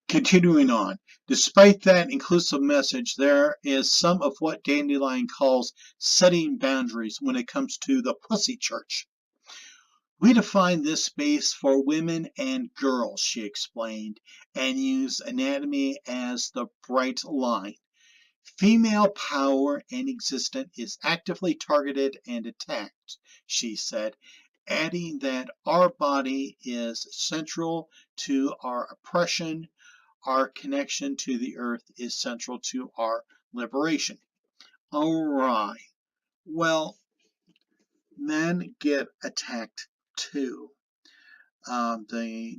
Continuing on, despite that inclusive message, there is some of what Dandelion calls setting boundaries when it comes to the pussy church. We define this space for women and girls, she explained, and use anatomy as the bright line. Female power and existence is actively targeted and attacked, she said, adding that our body is central to our oppression. Our connection to the earth is central to our liberation. All right. Well, men get attacked too. The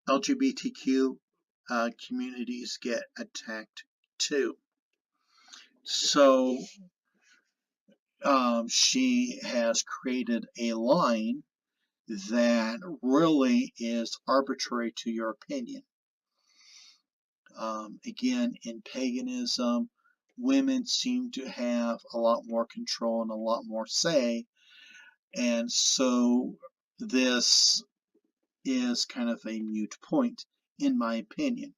LGBTQ communities get attacked too. So she has created a line that really is arbitrary to your opinion. Again, in paganism, women seem to have a lot more control and a lot more say, and so this is kind of a moot point, in my opinion.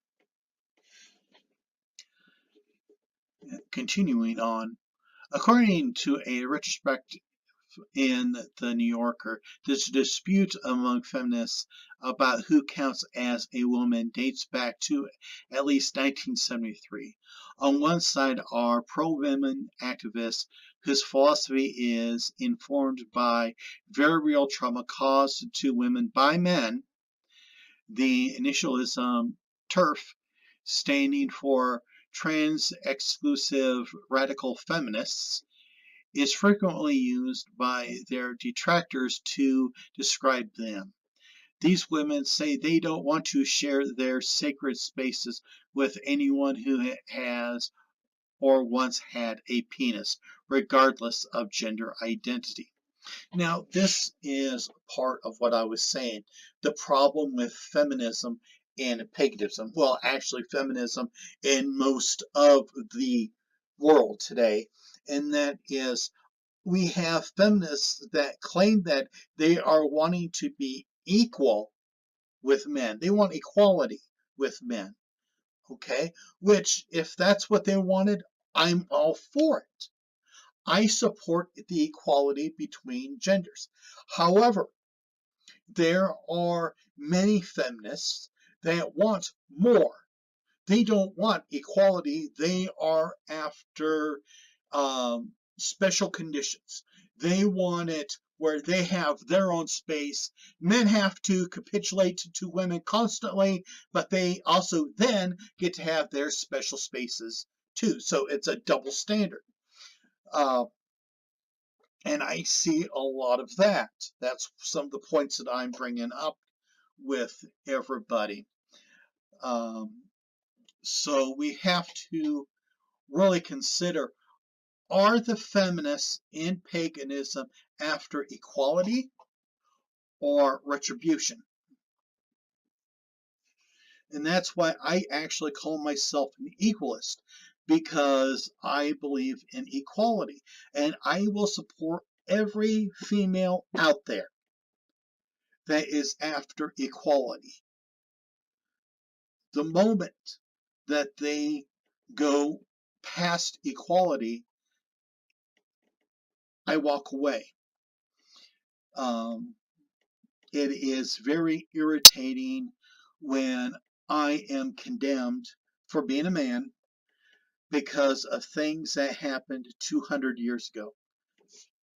Continuing on, according to a retrospective in the New Yorker, this dispute among feminists about who counts as a woman dates back to at least 1973. On one side are pro-women activists whose philosophy is informed by very real trauma caused to women by men. The initialism TERF, standing for trans-exclusive radical feminists, is frequently used by their detractors to describe them. These women say they don't want to share their sacred spaces with anyone who has or once had a penis, regardless of gender identity. Now, this is part of what I was saying. The problem with feminism and paganism, well, actually, feminism in most of the world today, and that is we have feminists that claim that they are wanting to be equal with men. They want equality with men, okay? Which, if that's what they wanted, I'm all for it. I support the equality between genders. However, there are many feminists that want more. They don't want equality. They are after special conditions. They want it where they have their own space. Men have to capitulate to women constantly, but they also then get to have their special spaces too. So it's a double standard. And I see a lot of that. That's some of the points that I'm bringing up with everybody. So we have to really consider, are the feminists in paganism after equality or retribution? And that's why I actually call myself an equalist, because I believe in equality. And I will support every female out there that is after equality. The moment that they go past equality, I walk away. It is very irritating when I am condemned for being a man because of things that happened 200 years ago.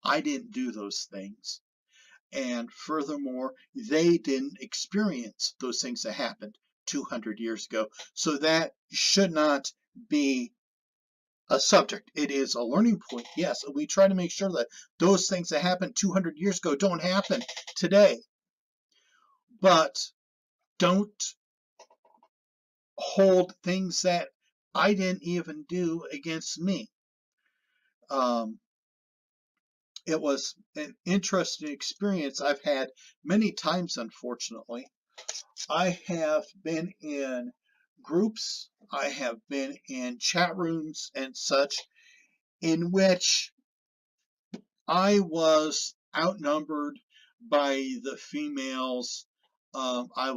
I didn't do those things. And furthermore, they didn't experience those things that happened 200 years ago. So that should not be a subject. It is a learning point. Yes, we try to make sure that those things that happened 200 years ago don't happen today. But don't hold things that I didn't even do against me. It was an interesting experience I've had many times, unfortunately. I have been in groups, I have been in chat rooms and such, in which I was outnumbered by the females. I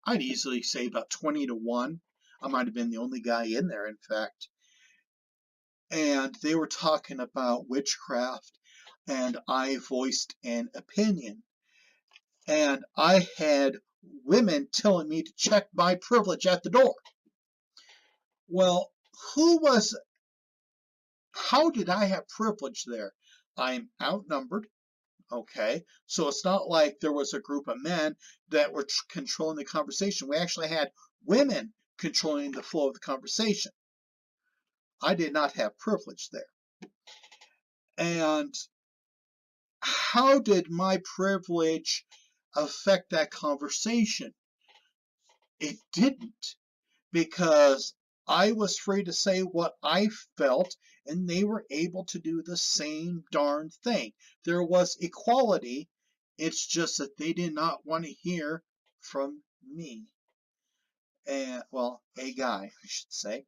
I'd easily say about 20 to 1. I might have been the only guy in there, in fact. And they were talking about witchcraft, and I voiced an opinion. And I had women telling me to check my privilege at the door. Well, how did I have privilege there? I'm outnumbered. Okay, so it's not like there was a group of men that were controlling the conversation. We actually had women controlling the flow of the conversation. I did not have privilege there. And how did my privilege affect that conversation? It didn't, because I was free to say what I felt, and they were able to do the same darn thing. There was equality. It's just that they did not want to hear from me. And, well, a guy, I should say.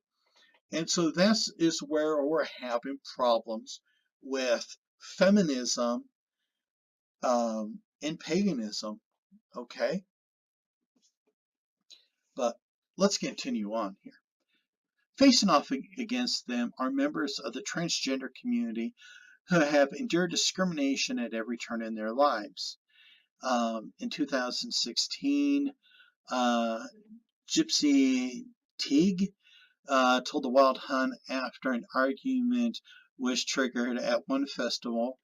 And so this is where we're having problems with feminism and paganism. Okay? But let's continue on here. Facing off against them are members of the transgender community who have endured discrimination at every turn in their lives. In 2016, Gypsy Teague told the Wild Hunt after an argument was triggered at one festival,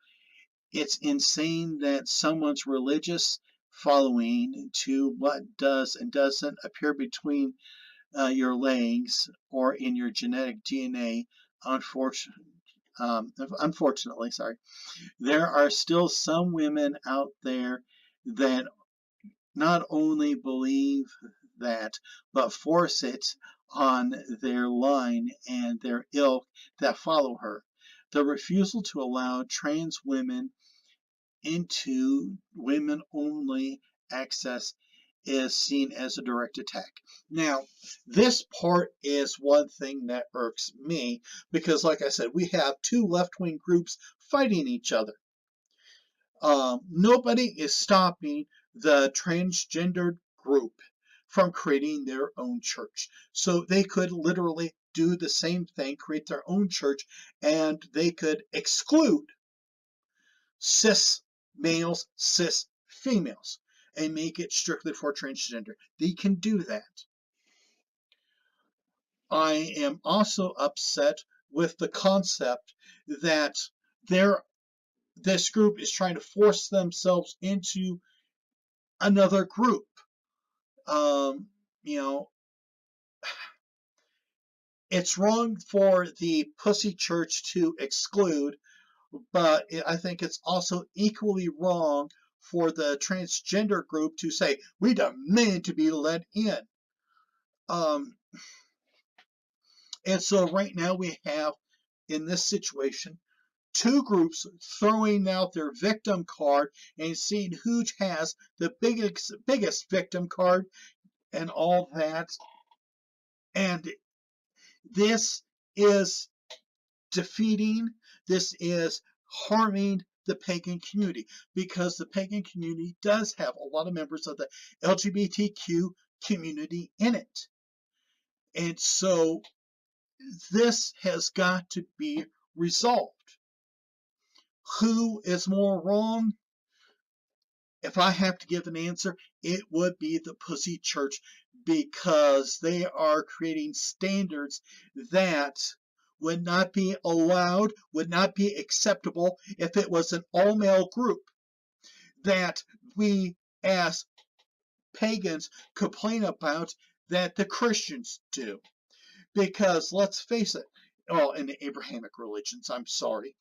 "It's insane that someone's religious following to what does and doesn't appear between your legs or in your genetic DNA. Unfortunately, sorry, there are still some women out there that not only believe that, but force it on their line and their ilk that follow her. The refusal to allow trans women into women-only access is seen as a direct attack." Now, this part is one thing that irks me, because like I said, we have two left-wing groups fighting each other. Nobody is stopping the transgendered group from creating their own church. So they could literally do the same thing, create their own church, and they could exclude cis males, cis females, and make it strictly for transgender. They can do that. I am also upset with the concept that this group is trying to force themselves into another group. You know, it's wrong for the pussy church to exclude, but I think it's also equally wrong for the transgender group to say, "We demand to be let in." And so right now we have, in this situation, two groups throwing out their victim card and seeing who has the biggest victim card and all that. And this is defeating, this is harming the pagan community, because the pagan community does have a lot of members of the LGBTQ community in it. And so this has got to be resolved. Who is more wrong? If I have to give an answer, it would be the Pussy Church, because they are creating standards that would not be allowed, would not be acceptable if it was an all-male group, that we as pagans complain about that the Christians do. Because let's face it, well, in the Abrahamic religions, I'm sorry,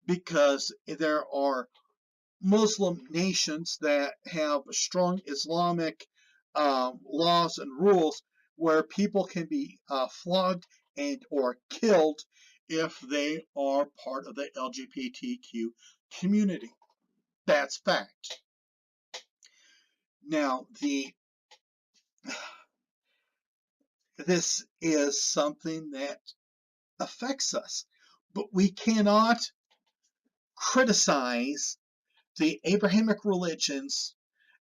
because there are Muslim nations that have strong Islamic laws and rules where people can be flogged and or killed if they are part of the LGBTQ community. That's fact. Now, this is something that affects us, but we cannot criticize the Abrahamic religions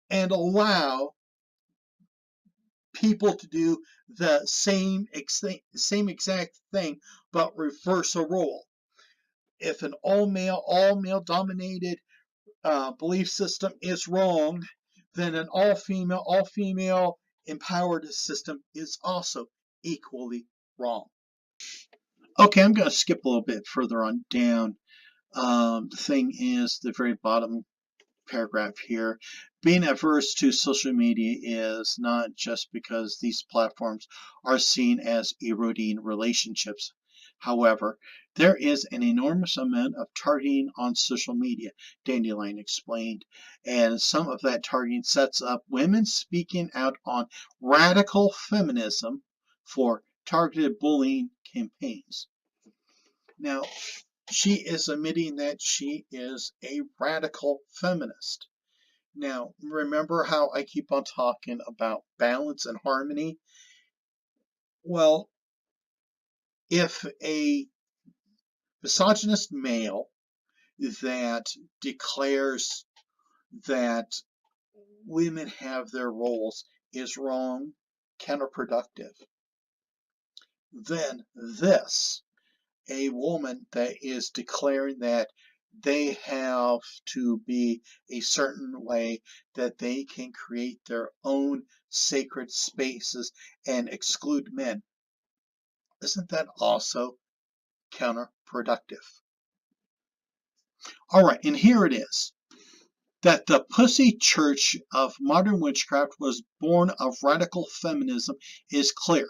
and allow people to do the same exact thing, but reverse a role. If an all male dominated belief system is wrong, then an all female empowered system is also equally wrong. Okay, I'm going to skip a little bit further on down. The thing is, the very bottom paragraph here, being averse to social media is not just because these platforms are seen as eroding relationships. However, there is an enormous amount of targeting on social media, Dandelion explained, and some of that targeting sets up women speaking out on radical feminism for targeted bullying campaigns. Now, she is admitting that she is a radical feminist. Now, remember how I keep on talking about balance and harmony? Well, if a misogynist male that declares that women have their roles is wrong, counterproductive, then this, a woman that is declaring that they have to be a certain way, that they can create their own sacred spaces and exclude men. Isn't that also counterproductive? All right, and here it is. That the pussy church of modern witchcraft was born of radical feminism is clear.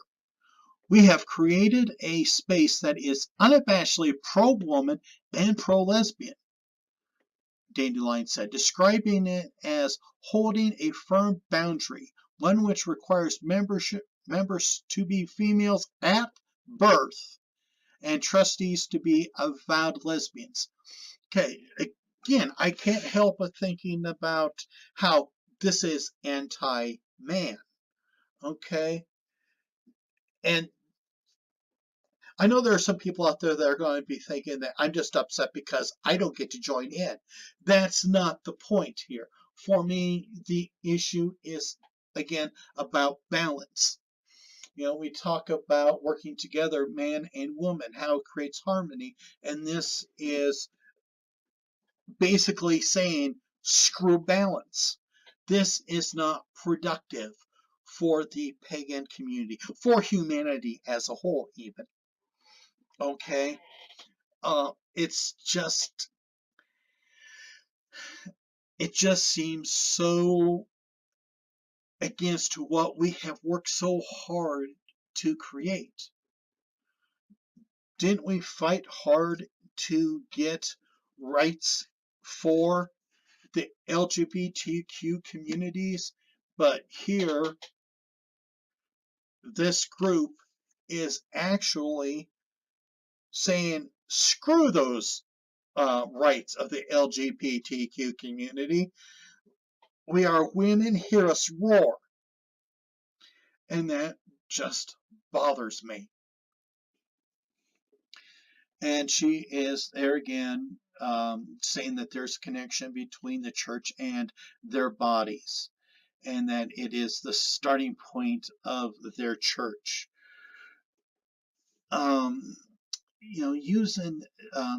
We have created a space that is unabashedly pro-woman and pro-lesbian, Dandelion said, describing it as holding a firm boundary, one which requires members to be females at birth and trustees to be avowed lesbians. Okay, again, I can't help but thinking about how this is anti-man, okay? And I know there are some people out there that are going to be thinking that I'm just upset because I don't get to join in. That's not the point here. For me, the issue is, again, about balance. You know, we talk about working together, man and woman, how it creates harmony, and this is basically saying, screw balance. This is not productive for the pagan community, for humanity as a whole, even. Okay? It's just, it just seems so against what we have worked so hard to create. Didn't we fight hard to get rights for the LGBTQ communities? But here, this group is actually saying, screw those rights of the LGBTQ community. We are women, hear us roar. And that just bothers me. And she is there again saying that there's a connection between the church and their bodies, and that it is the starting point of their church. Using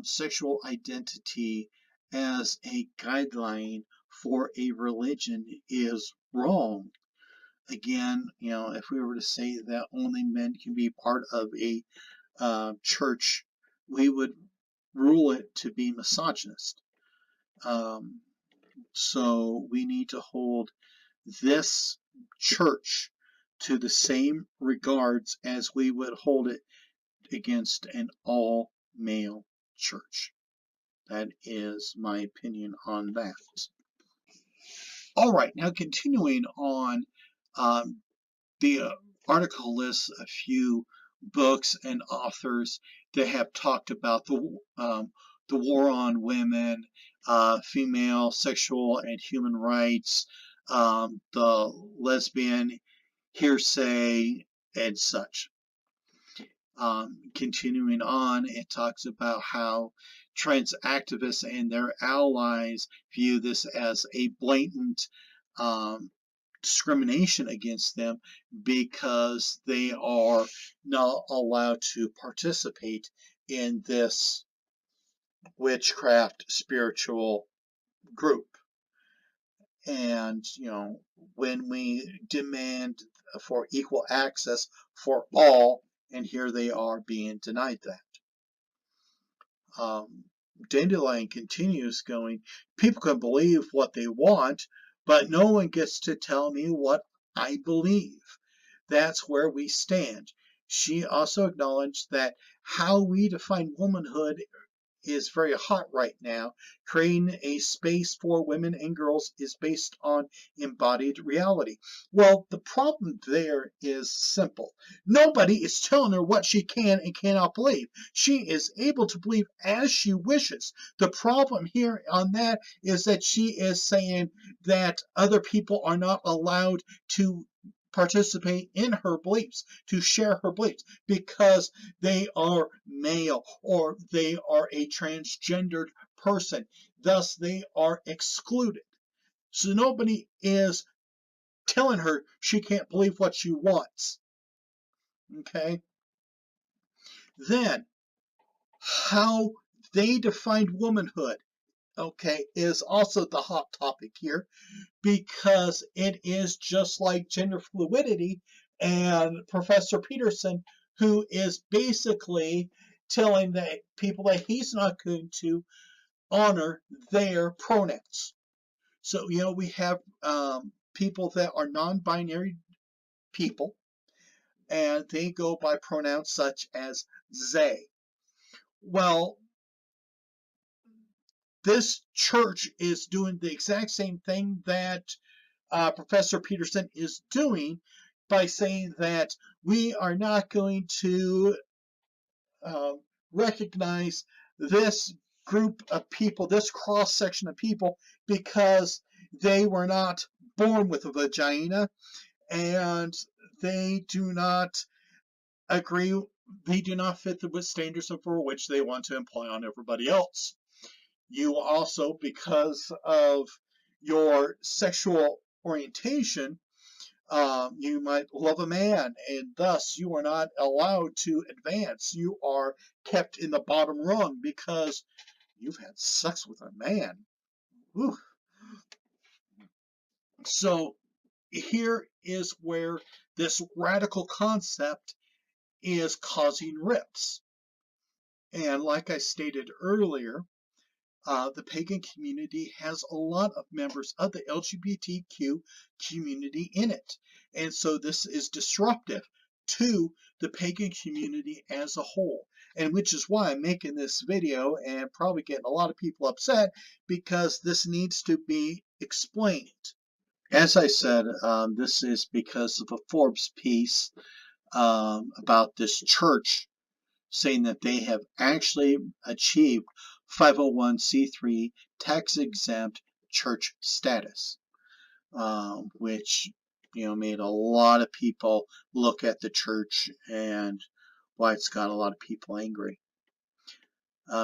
sexual identity as a guideline for a religion is wrong. Again, if we were to say that only men can be part of a church, we would rule it to be misogynist. So we need to hold this church to the same regards as we would hold it against an all-male church. That is my opinion on that. All right, now continuing on, the article lists a few books and authors that have talked about the war on women, female sexual and human rights, the lesbian hearsay, and such. Continuing on, it talks about how trans activists and their allies view this as a blatant discrimination against them because they are not allowed to participate in this witchcraft spiritual group. And, when we demand for equal access for all, and here they are being denied that. Dandelion continues going, people can believe what they want, but no one gets to tell me what I believe. That's where we stand. She also acknowledged that how we define womanhood is very hot right now. Creating a space for women and girls is based on embodied reality. Well, the problem there is simple. Nobody is telling her what she can and cannot believe. She is able to believe as she wishes. The problem here on that is that she is saying that other people are not allowed to participate in her beliefs, to share her beliefs, because they are male or they are a transgendered person. Thus, they are excluded. So nobody is telling her she can't believe what she wants. Okay? Then, how they defined womanhood, okay, is also the hot topic here, because it is just like gender fluidity and Professor Peterson, who is basically telling the people that he's not going to honor their pronouns. So, we have people that are non-binary people, and they go by pronouns such as they. Well, this church is doing the exact same thing that Professor Peterson is doing by saying that we are not going to recognize this group of people, this cross section of people, because they were not born with a vagina and they do not agree, they do not fit the standards for which they want to imply on everybody else. You also, because of your sexual orientation, you might love a man, and thus you are not allowed to advance. You are kept in the bottom rung because you've had sex with a man. Whew. So here is where this radical concept is causing rifts. And like I stated earlier, the pagan community has a lot of members of the LGBTQ community in it. And so this is disruptive to the pagan community as a whole. And which is why I'm making this video and probably getting a lot of people upset, because this needs to be explained. As I said, this is because of a Forbes piece about this church saying that they have actually achieved 501c3 tax-exempt church status, which made a lot of people look at the church and why it's got a lot of people angry.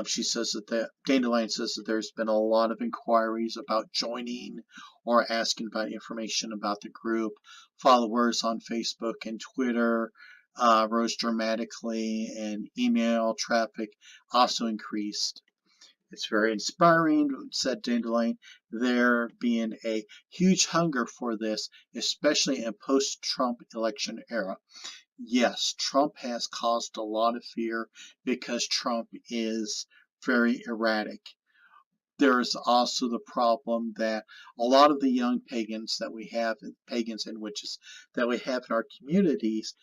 She says that Dandelion says that there's been a lot of inquiries about joining or asking about information about the group. Followers on Facebook and Twitter rose dramatically, and email traffic also increased. It's very inspiring, said Dandelion, there being a huge hunger for this, especially in post-Trump election era. Yes, Trump has caused a lot of fear because Trump is very erratic. There is also the problem that a lot of the young pagans that we have, pagans and witches that we have in our communities,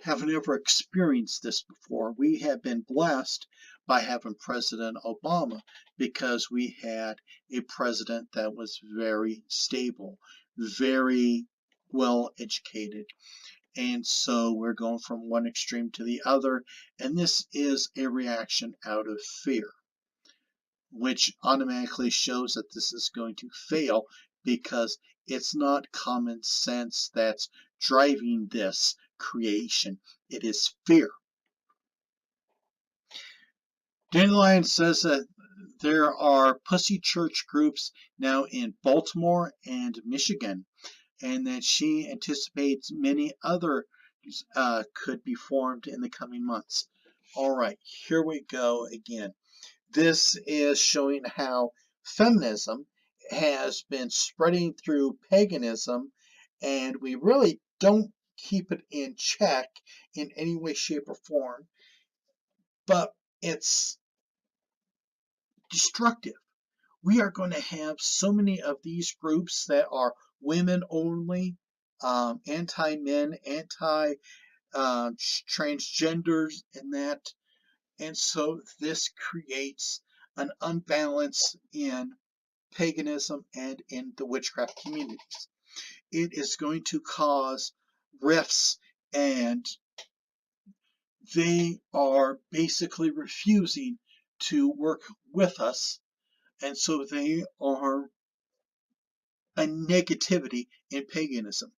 have never experienced this before. We have been blessed by having President Obama because we had a president that was very stable, very well educated. And so we're going from one extreme to the other, and this is a reaction out of fear, which automatically shows that this is going to fail because it's not common sense that's driving this creation. It is fear. Dandelion says that there are pussy church groups now in Baltimore and Michigan. and that she anticipates many other could be formed in the coming months. All right, here we go again. This is showing how feminism has been spreading through paganism, and we really don't keep it in check in any way, shape, or form, but it's destructive. We are going to have so many of these groups that are women only, anti-men, anti-transgenders, and that. And so this creates an unbalance in paganism and in the witchcraft communities. It is going to cause rifts, and they are basically refusing to work with us, and so they are a negativity in paganism.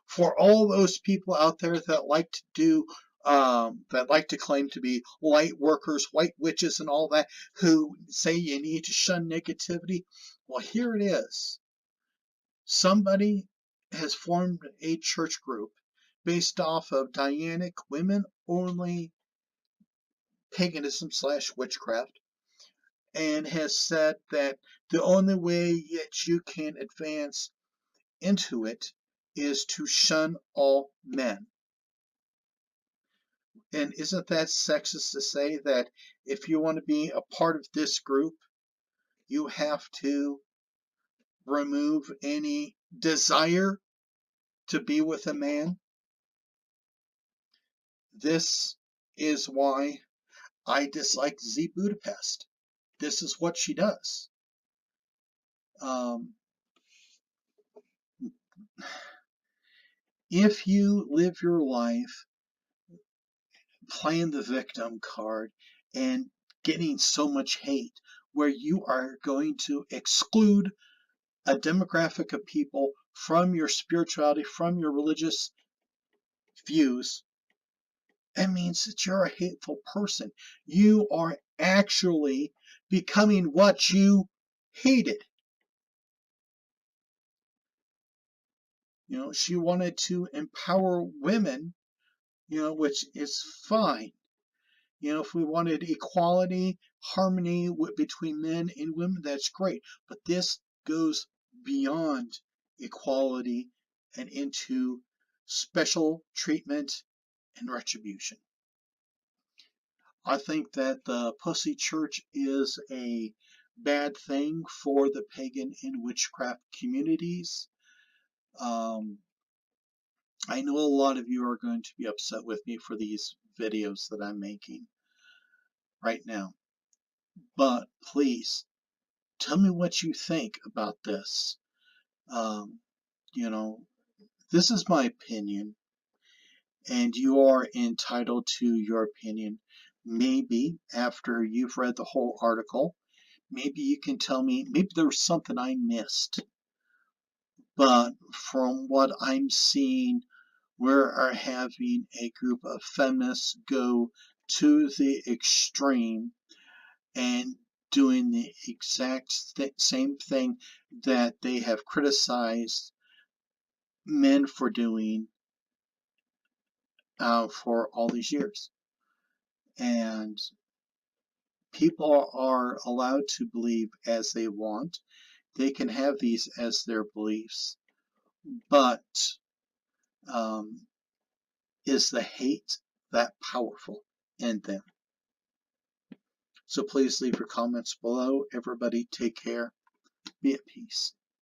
For all those people out there that like to do, that like to claim to be light workers, white witches, and all that, who say you need to shun negativity, well, here it is. Somebody has formed a church group based off of Dianic women only paganism / witchcraft, and has said that the only way that you can advance into it is to shun all men. And isn't that sexist to say that if you want to be a part of this group, you have to remove any desire to be with a man? This is why I dislike Z Budapest. This is what she does. If you live your life playing the victim card and getting so much hate, where you are going to exclude a demographic of people from your spirituality, from your religious views, that means that you're a hateful person. You are actually becoming what you hated. You know, she wanted to empower women, you know, which is fine. You know, if we wanted equality, harmony between men and women, that's great. But this goes beyond equality and into special treatment and retribution. I think that the Pussy Church is a bad thing for the pagan and witchcraft communities. I know a lot of you are going to be upset with me for these videos that I'm making right now. But please, tell me what you think about this. You know, this is my opinion, and you are entitled to your opinion. Maybe after you've read the whole article, maybe you can tell me, maybe there was something I missed. But from what I'm seeing, we are having a group of feminists go to the extreme and doing the exact same thing that they have criticized men for doing for all these years. And people are allowed to believe as they want. They can have these as their beliefs. But is the hate that powerful in them? So please leave your comments below. Everybody take care. Be at peace.